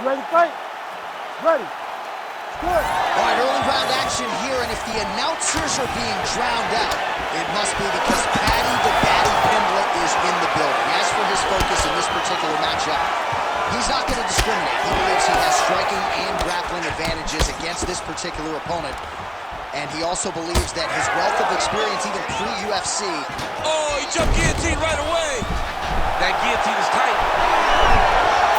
ready to fight? Ready. Good. All right, early round action here, and if the announcers are being drowned out, it must be because Patty the Batty Pimblett is in the building. As for his focus in this particular matchup, he's not going to discriminate. He believes he has striking and grappling advantages against this particular opponent. And he also believes that his wealth of experience, even pre-UFC... Oh, he jumped guillotine right away. That guillotine is tight.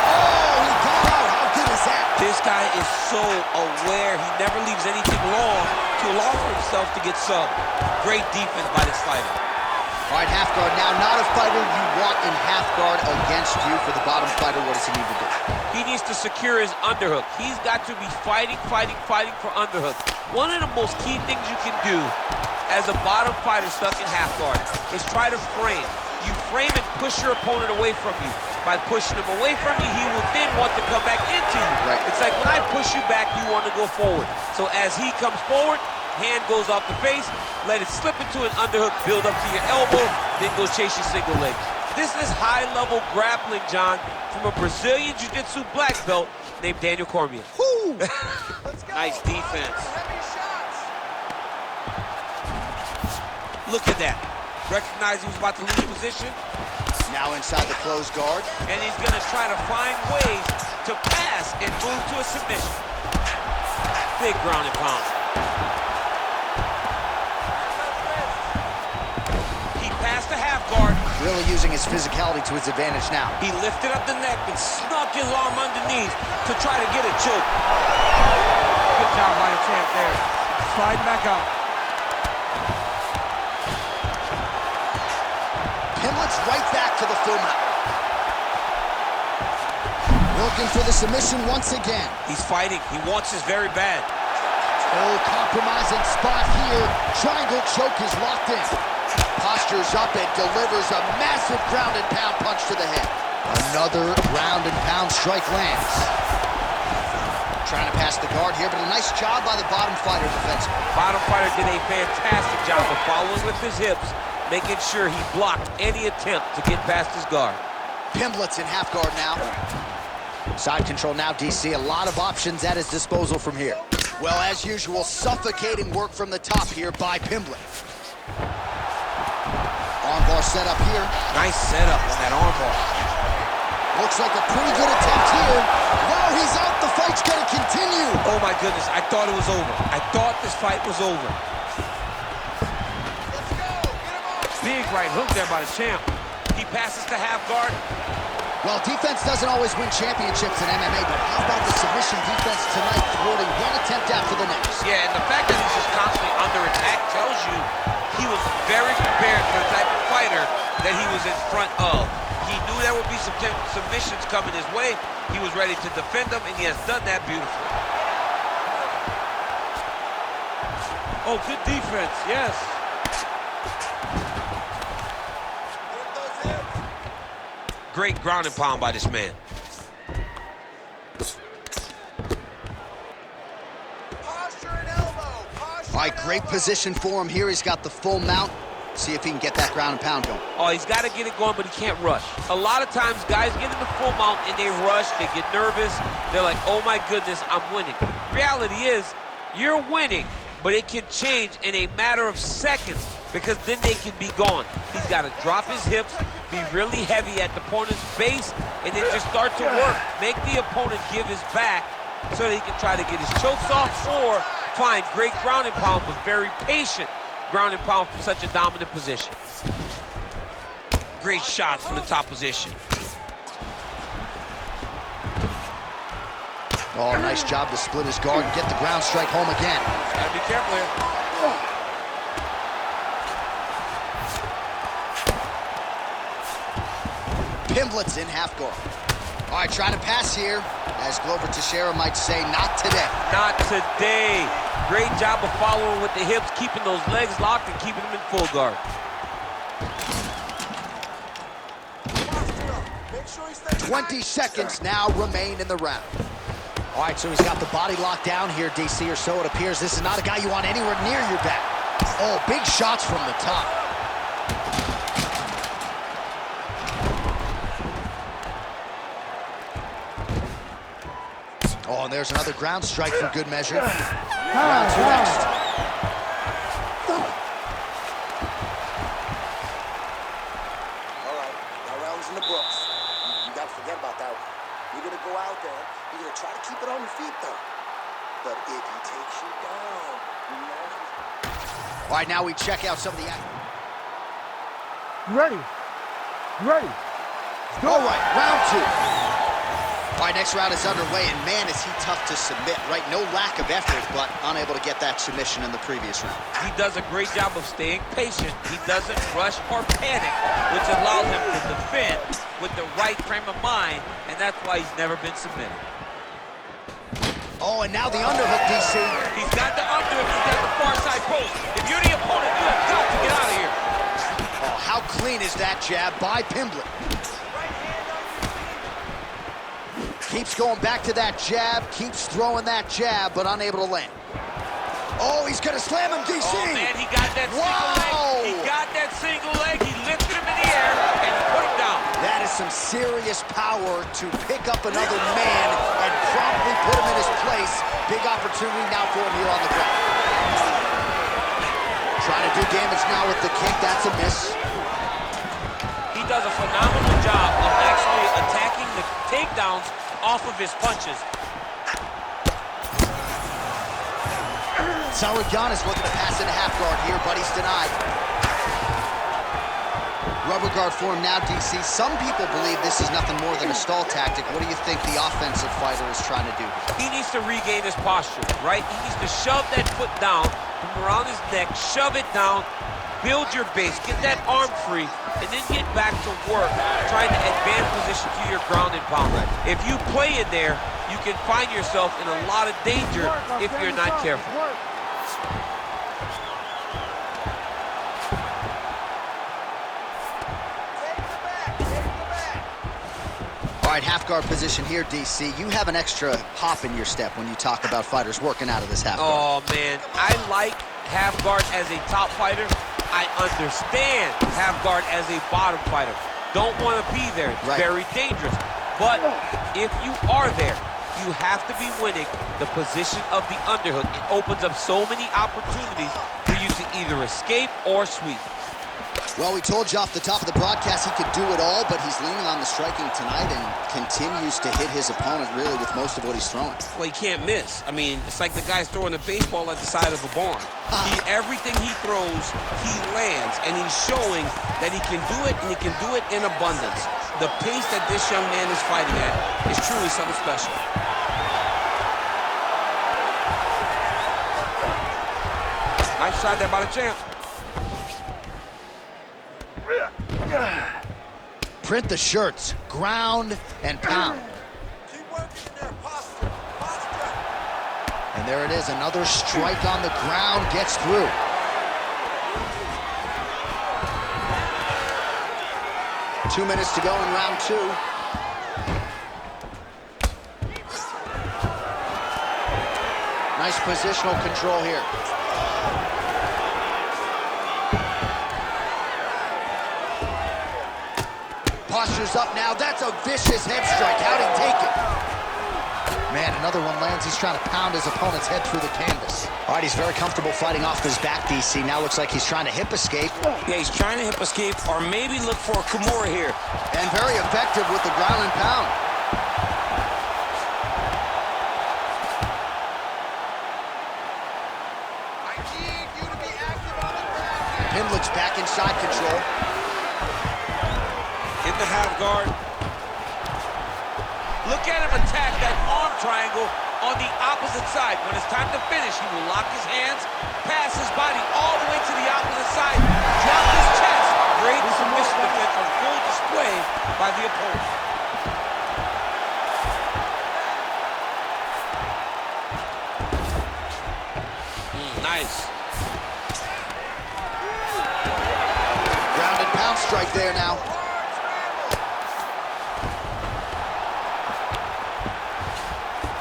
Oh, he got out. How good is that? This guy is so aware. He never leaves anything long to allow for himself to get subbed. Great defense by this fighter. All right, half guard now. Not a fighter you want in half guard against you. For the bottom fighter, what does he need to do? He needs to secure his underhook. He's got to be fighting for underhook. One of the most key things you can do as a bottom fighter stuck in half guard is try to frame. You frame and push your opponent away from you. By pushing him away from you, he will then want to come back into you. Right. It's like when I push you back, you want to go forward. So as he comes forward, hand goes off the face, let it slip into an underhook, build up to your elbow, then go chase your single leg. This is high-level grappling, John, from a Brazilian Jiu-Jitsu black belt named Daniel Cormier. Nice defense. Look at that. Recognize he was about to lose position. Now inside the closed guard. And he's going to try to find ways to pass and move to a submission. Big ground and pound. He passed the half guard. Really using his physicality to his advantage now. He lifted up the neck and snuck his arm underneath to try to get a choke. Good job by the champ there. Slide back up. Pimblett's right back to the full mount. Looking for the submission once again. He's fighting. He wants this very bad. Oh, compromising spot here. Triangle choke is locked in. Postures up and delivers a massive ground and pound punch to the head. Another ground and pound strike lands. Trying to pass the guard here, but a nice job by the bottom fighter defensively. Bottom fighter did a fantastic job of following with his hips, making sure he blocked any attempt to get past his guard. Pimblett's in half guard now. Side control now, DC. A lot of options at his disposal from here. Well, as usual, suffocating work from the top here by Pimblett. Armbar set up here. Nice setup on that armbar. Looks like a pretty good attempt here. No, he's out. The fight's gonna continue. Oh my goodness, I thought it was over. I thought this fight was over. Big right hook there by the champ. He passes to half guard. Well, defense doesn't always win championships in MMA, but how about the submission defense tonight, thwarting one attempt after the next? Yeah, and the fact that he's just constantly under attack tells you he was very prepared for the type of fighter that he was in front of. He knew there would be some submissions coming his way. He was ready to defend them, and he has done that beautifully. Oh, good defense, yes. Great ground and pound by this man. All right, great position for him here. He's got the full mount. See if he can get that ground and pound going. Oh, he's got to get it going, but he can't rush. A lot of times, guys get in the full mount and they rush, they get nervous. They're like, oh my goodness, I'm winning. Reality is, you're winning, but it can change in a matter of seconds because then they can be gone. He's got to drop his hips, be really heavy at the opponent's base, and then just start to work. Make the opponent give his back so that he can try to get his chokes off or find great ground and pound, but very patient ground and pound from such a dominant position. Great shots from the top position. Oh, nice job to split his guard and get the ground strike home again. Gotta be careful here. Pimblett's in half guard. All right, trying to pass here. As Glover Teixeira might say, not today. Not today. Great job of following with the hips, keeping those legs locked and keeping them in full guard. 20 seconds now remain in the round. All right, so he's got the body locked down here, DC, or so it appears. This is not a guy you want anywhere near your back. Oh, big shots from the top. there's another ground strike for good measure. Round 2 next. All right, that round's in the books. You got to forget about that one. You're going to go out there. You're going to try to keep it on your feet, though. But if he takes you down, you know. All right, now we check out some of the... Ready. Ready. All right, round 2. All right, next round is underway, and man, is he tough to submit, right? No lack of effort, but unable to get that submission in the previous round. He does a great job of staying patient. He doesn't rush or panic, which allows him to defend with the right frame of mind, and that's why he's never been submitted. Oh, and now the underhook, DC. He's got the underhook. He's got the far side post. If you're the opponent, you have got to get out of here. Oh, how clean is that jab by Pimblett? Keeps going back to that jab, keeps throwing that jab, but unable to land. Oh, he's gonna slam him, DC! Oh, man, he got that single leg. He got that single leg. He lifted him in the air and put him down. That is some serious power to pick up another man and promptly put him in his place. Big opportunity now for him here on the ground. Trying to do damage now with the kick, that's a miss. He does a phenomenal job of actually attacking the takedowns off of his punches. Sarugan is looking to pass into half guard here, but he's denied. Rubber guard for him now, DC. Some people believe this is nothing more than a stall tactic. What do you think the offensive fighter is trying to do? He needs to regain his posture, right? He needs to shove that foot down from around his neck, shove it down, build your base, get that arm free, and then get back to work, trying to advance position to your ground and pound. If you play in there, you can find yourself in a lot of danger if you're not careful. All right, half guard position here, DC. You have an extra hop in your step when you talk about fighters working out of this half guard. Oh, man, I like half guard as a top fighter. I understand half guard as a bottom fighter. Don't want to be there. It's very dangerous. But if you are there, you have to be winning the position of the underhook. It opens up so many opportunities for you to either escape or sweep. Well, we told you off the top of the broadcast he could do it all, but he's leaning on the striking tonight and continues to hit his opponent really with most of what he's throwing. Well, he can't miss. I mean, it's like the guy's throwing a baseball at the side of a barn. Everything he throws, he lands, and he's showing that he can do it, and he can do it in abundance. The pace that this young man is fighting at is truly something special. Nice shot there by the champ. Print the shirts, ground and pound. Keep working in there, posture, posture. And there it is, another strike on the ground, gets through. Two minutes to go in round 2. Nice positional control here. Posture's up now. That's a vicious head strike. How'd he take it? Man, another one lands. He's trying to pound his opponent's head through the canvas. All right, he's very comfortable fighting off his back, DC. Now looks like he's trying to hip escape. Yeah, he's trying to hip escape or maybe look for a Kimura here. And very effective with the ground and pound. I need you to be active on the ground. Pimblett's back inside control. In the half guard. Look at him attack that arm triangle on the opposite side. When it's time to finish, he will lock his hands, pass his body all the way to the opposite side, drop his chest. Great submission defense on full display by the opponent. Nice. Ground and pound strike there now.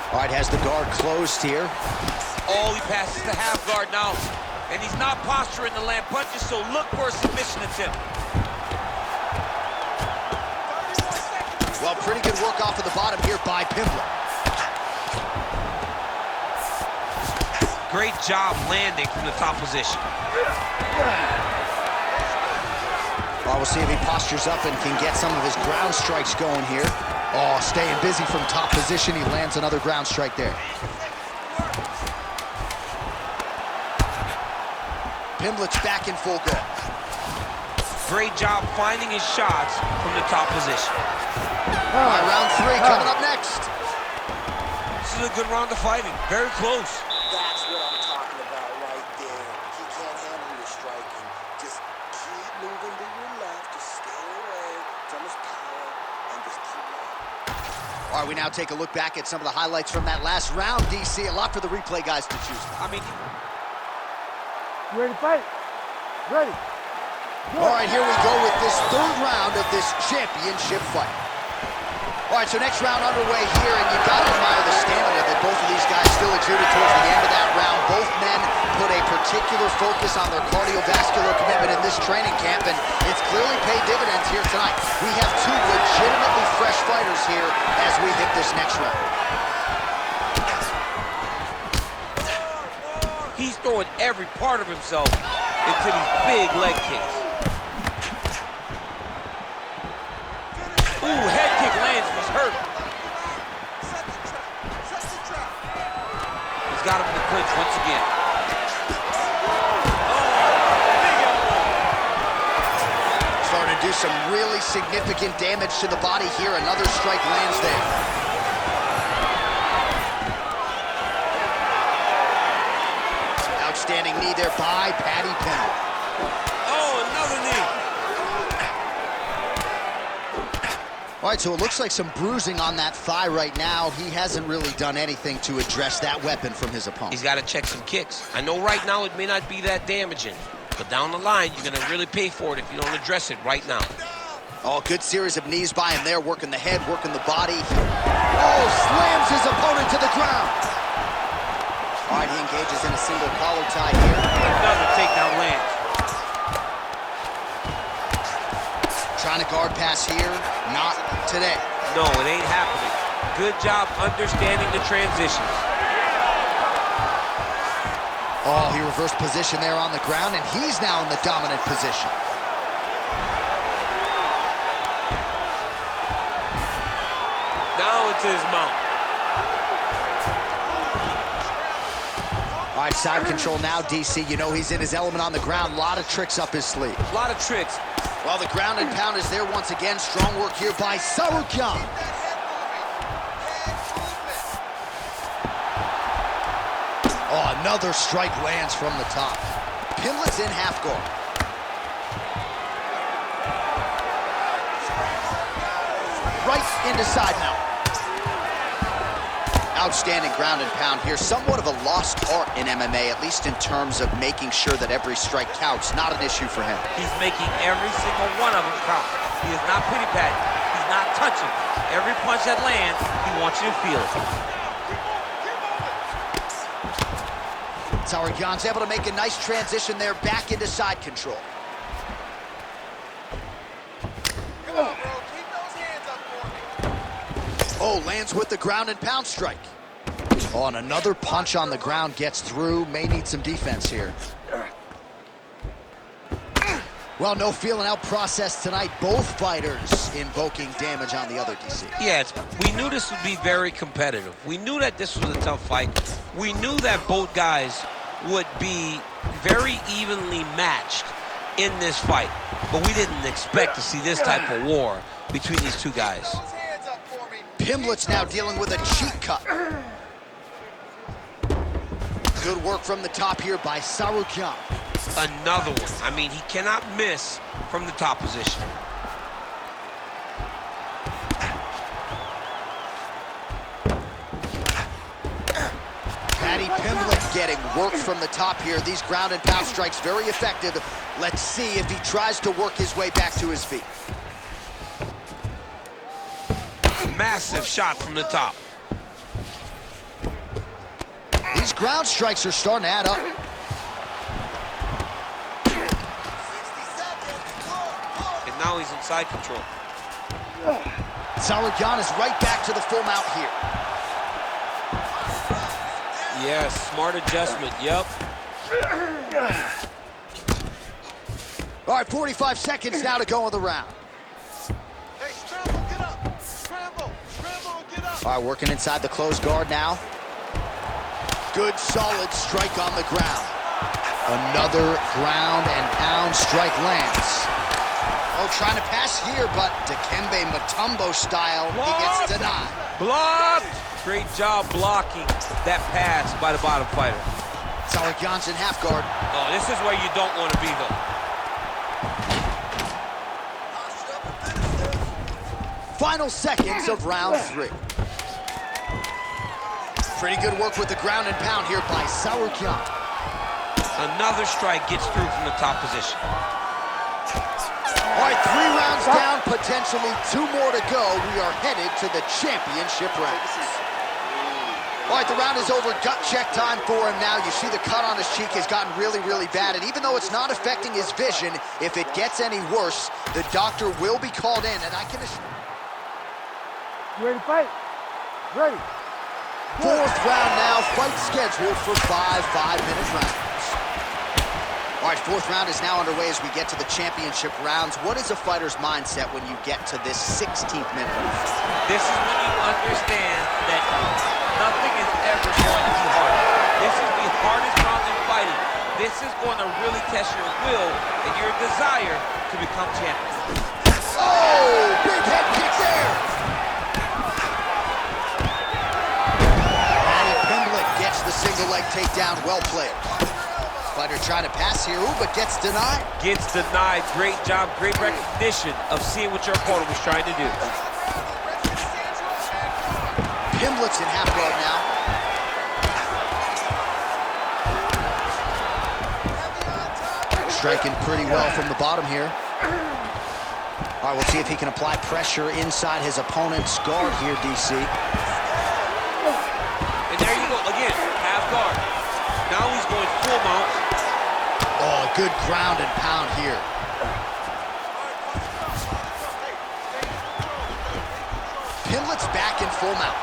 All right, has the guard closed here. Oh, he passes the half guard now. And he's not posturing to land punches, so look for a submission attempt. Well, pretty good work off of the bottom here by Pimblett. Great job landing from the top position. Well, we'll see if he postures up and can get some of his ground strikes going here. Oh, staying busy from top position. He lands another ground strike there. Pimblett's back in full go. Great job finding his shots from the top position. All right, round 3 coming up next. This is a good round of fighting. Very close. That's what I'm talking about right there. He can't handle your striking. Just keep moving to your left. Just stay away from his power and just keep moving. All right, we now take a look back at some of the highlights from that last round, DC. A lot for the replay guys to choose from. I mean, You ready to fight? Ready. All right, here we go with this 3rd round of this championship fight. All right, so next round underway here, and you got to admire the stamina that both of these guys still exuded towards the end of that round. Both men put a particular focus on their cardiovascular commitment in this training camp, and it's clearly paid dividends here tonight. We have 2 legitimately fresh fighters here as we hit this next round. he's throwing every part of himself into these big leg kicks. Ooh, head kick lands, he's hurt. He's got him in the clinch once again. Starting to do some really significant damage to the body here. Another strike lands there. Outstanding knee there by Paddy Pimblett. Oh, another knee. All right, so it looks like some bruising on that thigh right now. He hasn't really done anything to address that weapon from his opponent. He's got to check some kicks. I know right now it may not be that damaging, but down the line, you're going to really pay for it if you don't address it right now. Oh, good series of knees by him there, working the head, working the body. Oh, slams his opponent to the ground. All right, he engages in a single collar tie here. Another takedown lands. Trying to guard pass here, not today. No, it ain't happening. Good job understanding the transitions. Oh, he reversed position there on the ground, and he's now in the dominant position. Now it's his mount. All right, side control now, DC. You know he's in his element on the ground. A lot of tricks up his sleeve. A lot of tricks. Well, the ground and pound is there once again. Strong work here by Sarukyan. Oh, another strike lands from the top. Pimblett's in half guard. Right into side mount. Outstanding ground and pound here. Somewhat of a lost art in MMA, at least in terms of making sure that every strike counts. Not an issue for him. He's making every single one of them count. He is not pity-patting. He's not touching. Every punch that lands, he wants you to feel it. Sarukyan's able to make a nice transition there back into side control. Oh, lands with the ground and pound strike. Oh, and another punch on the ground gets through. May need some defense here. Well, no feeling out process tonight. Both fighters invoking damage on the other, DC. Yes, we knew this would be very competitive. We knew that this was a tough fight. We knew that both guys would be very evenly matched in this fight. But we didn't expect to see this type of war between these two guys. Pimblett's now dealing with a cheek cut. Good work from the top here by Sarukyan. Another one. I mean, he cannot miss from the top position. Paddy Pimblett getting work from the top here. These ground and pound strikes very effective. Let's see if he tries to work his way back to his feet. Massive shot from the top. These ground strikes are starting to add up. And now he's in side control. Sarukyan is right back to the full mount here. Yes, smart adjustment, yep. All right, 45 seconds now to go in the round. Hey, scramble, get up. Scramble, get up. All right, working inside the closed guard now. Good, solid strike on the ground. Another ground and pound strike lands. Oh, trying to pass here, but Dikembe Mutombo style, he gets denied. Blocked! Great job blocking that pass by the bottom fighter. Sauer Johnson half guard. Oh, this is where you don't want to be, though. Final seconds of round 3. Pretty good work with the ground and pound here by Sauer Johnson. Another strike gets through from the top position. All right, 3 rounds down, potentially 2 more to go. We are headed to the championship rounds. All right, the round is over. Gut check time for him now. You see the cut on his cheek has gotten really, really bad. And even though it's not affecting his vision, if it gets any worse, the doctor will be called in. And I can assure You ready to fight? Ready. 4th round now. Fight scheduled for 5 5-minute rounds. All right, 4th round is now underway as we get to the championship rounds. What is a fighter's mindset when you get to this 16th minute? This is when you understand that nothing is ever going to be hard. This is the hardest round in fighting. This is going to really test your will and your desire to become champion. Oh, big head kick there. Paddy Pimblett gets the single leg takedown. Well played. Fighter trying to pass here, ooh, but gets denied. Gets denied. Great job, great recognition of seeing what your opponent was trying to do. Pimblett's in half guard now. Striking pretty well from the bottom here. All right, we'll see if he can apply pressure inside his opponent's guard here, DC. And there you go, again, half guard. Now he's going full mount. Oh, good ground and pound here. Pimblett's back in full mount.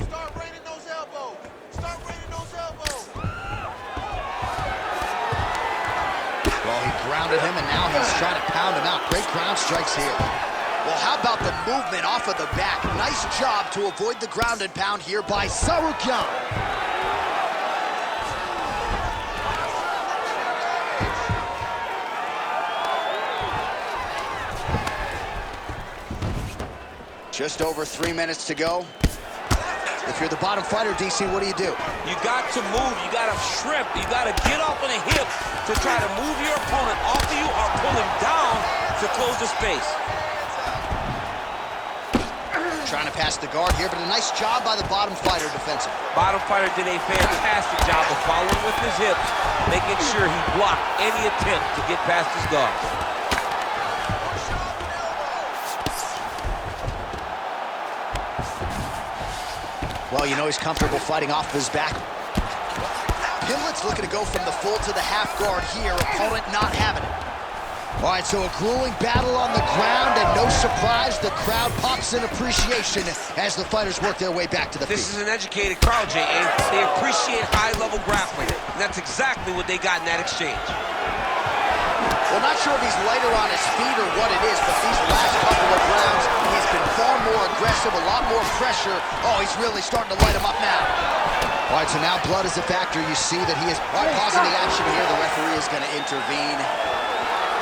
Start raining those elbows. Start raining those elbows. Well, he grounded him, and now he's trying to pound him out. Great ground strikes here. Well, how about the movement off of the back? Nice job to avoid the ground and pound here by Sarukyan. Just over 3 minutes to go. If you're the bottom fighter, DC, what do? You got to move, you got to shrimp, you got to get off on the hip to try to move your opponent off of you or pull him down to close the space. Trying to pass the guard here, but a nice job by the bottom fighter defensively. Bottom fighter did a fantastic job of following with his hips, making sure he blocked any attempt to get past his guard. Well, you know he's comfortable fighting off his back. Pimblett's looking to go from the full to the half guard here. Opponent not having it. All right, so a grueling battle on the ground, and no surprise, the crowd pops in appreciation as the fighters work their way back to the feet. This is an educated crowd, J.A. They appreciate high-level grappling, and that's exactly what they got in that exchange. Well, not sure if he's lighter on his feet or what it is, but these last couple of rounds, he's been far more aggressive, a lot more pressure. Oh, he's really starting to light him up now. All right, so now blood is a factor. You see that he is pausing the action here. The referee is going to intervene,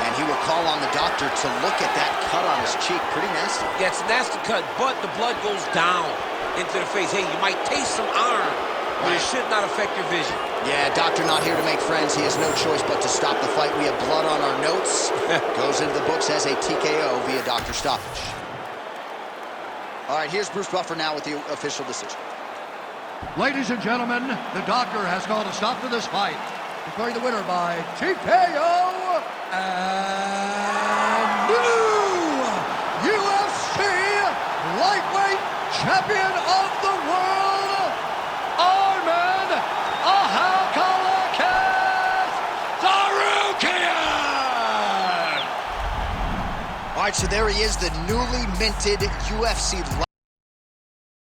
and he will call on the doctor to look at that cut on his cheek. Pretty nasty. Yeah, it's a nasty cut, but the blood goes down into the face. Hey, you might taste some iron, but it should not affect your vision. Yeah, doctor not here to make friends. He has no choice but to stop the fight. We have blood on our notes. Goes into the books as a TKO via doctor stoppage. All right, here's Bruce Buffer now with the official decision. Ladies and gentlemen, the doctor has called a stop to this fight, declaring the winner by TKO and new UFC lightweight champion of the world, Arman Ahalkalakis, right, so there he is, the newly minted UFC